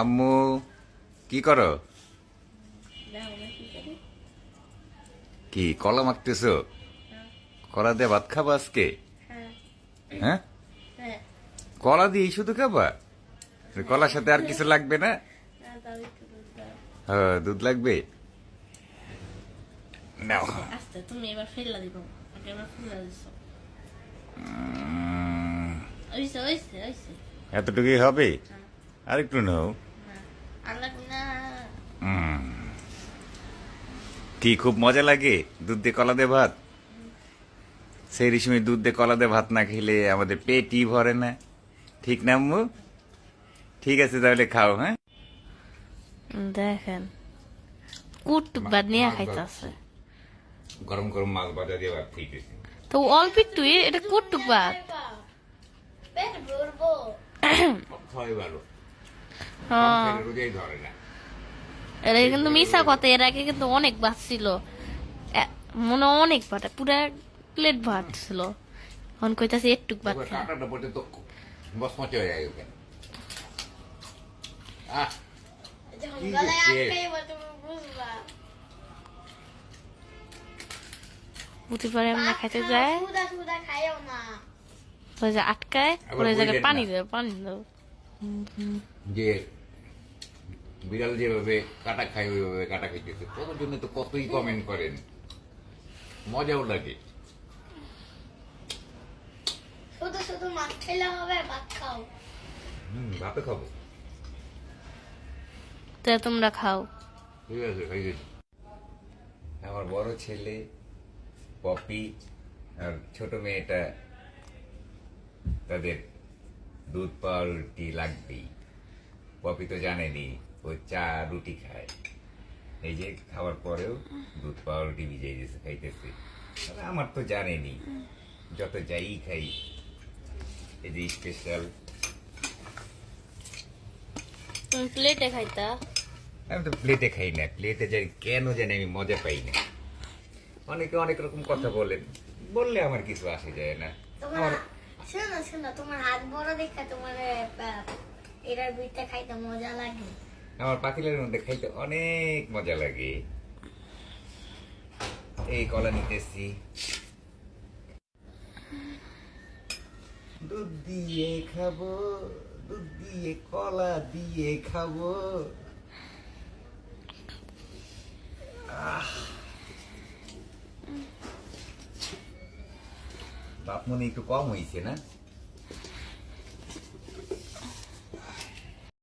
আম্মু কি করো? কি কলা মাখতেছো? কলা দিয়ে ভাত খাবা আজকে? হ্যাঁ, কলা দিয়ে শুধু খাবা? কলার সাথে আর কিছু লাগবে না? হ্যাঁ, দুধ লাগবে। নাও। তুমি এবার ফেললা দিব, এবার ফেললা দিছো। এতটুকুই হবে? আর একটু নাও। কি খুব মজা লাগে দুধ দিয়ে কলা দিয়ে ভাত? সেই সময় দুধ দিয়ে কলা দিয়ে ভাত না খেলে আমাদের পেটই ভরে না, ঠিক না আম্মু? ঠিক আছে তাহলে খাও। হ্যাঁ, দেখেন কুটুক বাদ নিয়ে খাইতেছে। গরম গরম মাছ ভাজা দিয়ে ভাত খাইতেছি। তো অল্প একটু এটা কুটুক বাদ। এটা কিন্তু মিশা কথা, এর আগে কিন্তু অনেক ভাত ছিল, মনে অনেক ভাত, পুরা প্লেট ভাত ছিল। এখন কইতাছে একটুক ভাত খায়। বুঝতে পারে আমরা খাইতে যায় আটকায়, ওই জায়গায় পানি দেয়, পানি দাও। যে বিড়াল যেভাবে কাটা খায় ওইভাবে কাটা খাইতেছে, কত জন্য তো কতই কমেন্ট করেন, মজাও লাগে। শুধু শুধু মাছ খেলে হবে, ভাত খাও। ভাতে খাবো। তো তোমরা খাও। ঠিক আছে, খাই গেছি। আমার বড় ছেলে পপি আর ছোট মেয়েটা, তাদের দুধ পাউরুটি লাগবেই। পপি তো জানেনি, ও চা রুটি খায়। এই যে খাওয়ার পরেও দুধ পাউরুটি ভিজিয়ে দিয়েছে, খাইতেছে। আমার তো জানেনি, যত যাই খাই এই যে স্পেশাল। তুমি প্লেটে খাইতা? আমি তো প্লেটে খাই না, প্লেটে যাই কেন জানি আমি মজা পাই না। অনেকে অনেক রকম কথা বলেন, বললে আমার কিছু আসে যায় না। শোনো শোনো, তোমার হাত বড় দেখা তোমার এটার বিটটা খাইতে মজা লাগে। আমার পাতিলের মধ্যে খাইতে অনেক মজা লাগে। এই কলা নিতেছি, দুধ দিয়ে খাবো, দুধ দিয়ে কলা দিয়ে খাবো। বাপ মনে একটু কম হয়েছে না?